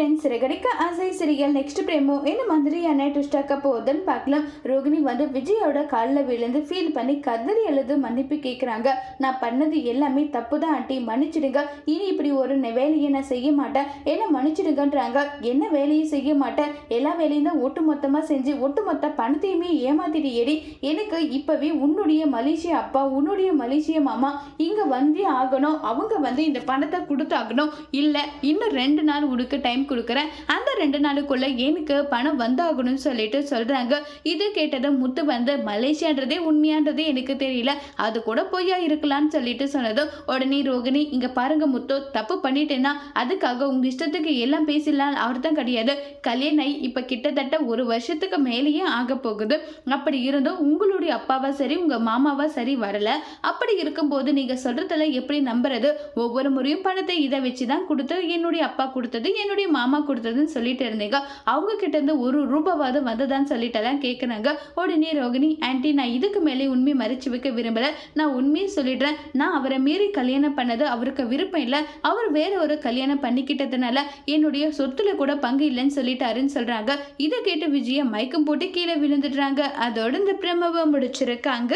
Friends ரெகடிக்க ஆசை serial next பிரேமோ என்ன மாதிரியான ட்விஸ்ட் ஆக்க போகுதுன்னு பார்க்கலாம். ரோகிணி வந்து விஜயோட காலில் விழுந்து ஃபீல் பண்ணி கதறி எழுது மன்னிப்பு கேட்குறாங்க. நான் பண்ணது எல்லாமே தப்பு தான் ஆண்டி, மன்னிச்சிடுங்க. இனி இப்படி ஒரு வேலையை நான் செய்ய மாட்டேன், என்ன மன்னிச்சிடுங்கன்றாங்க. என்ன வேலையும் செய்ய மாட்டேன், எல்லா வேலையும் தான் ஒட்டு மொத்தமாக செஞ்சு ஒட்டுமொத்த பணத்தையுமே ஏமாத்திட்டு ஏடி. எனக்கு இப்போவே உன்னுடைய மலேசியா அப்பா, உன்னுடைய மலேசிய மாமா இங்கே வந்தே ஆகணும். அவங்க வந்து இந்த பணத்தை கொடுத்தாகணும். இல்லை இன்னும் 2 நாள் உனக்கு டைம் கொடுக்குறேன், அந்த 2 நாளுக்குள்ள எனக்கு பணம் வந்தாகணும்னு சொல்லிட்டு சொல்றாங்க. இது கேட்டதும் முத்து வந்து மலேசியான்றதே உண்மையான்றதே எனக்கு தெரியல, அது கூட பொய்யா இருக்கலாம்னு சொல்லிட்டு சொன்னதும் உடனே ரோகிணி, இங்க பாருங்க முத்து, தப்பு பண்ணிட்டேன்னா அதுக்காக உங்க இஷ்டத்துக்கு எல்லாம் பேசிடலாம் அவர் தான் கிடையாது. கல்யாணம் இப்ப கிட்டத்தட்ட 1 வருஷத்துக்கு மேலேயே ஆக போகுது. அப்படி இருந்தும் உங்களுடைய அப்பாவா சரி உங்க மாமாவா சரி வரல. அப்படி இருக்கும்போது நீங்க சொல்றதுல எப்படி நம்புறது? ஒவ்வொரு முறையும் பணத்தை இதை வச்சுதான் கொடுத்து என்னுடைய அப்பா கொடுத்தது, என்னுடைய மாமா கொடுத்ததுன்னு சொல்லிட்டு இருந்தீங்க. அவங்க கிட்ட இருந்து 1 ரூபாவாவது வந்ததான்னு சொல்லிட்டெல்லாம் கேட்குறாங்க. உடனே ரோகிணி, ஆன்டி நான் இதுக்கு மேலே உண்மை மறைச்சு வைக்க விரும்பல, நான் உண்மையை சொல்லிடுறேன். நான் அவரை மீறி கல்யாணம் பண்ணது அவருக்கு விருப்பம் இல்லை, அவர் வேற ஒரு கல்யாணம் பண்ணிக்கிட்டதுனால என்னுடைய சொத்துல கூட பங்கு இல்லைன்னு சொல்லிட்டாருன்னு சொல்றாங்க. இதை கேட்டு விஜய மயக்கம் போட்டு கீழே விழுந்துடுறாங்க. அதோட இந்த பிரமவை முடிச்சிருக்காங்க.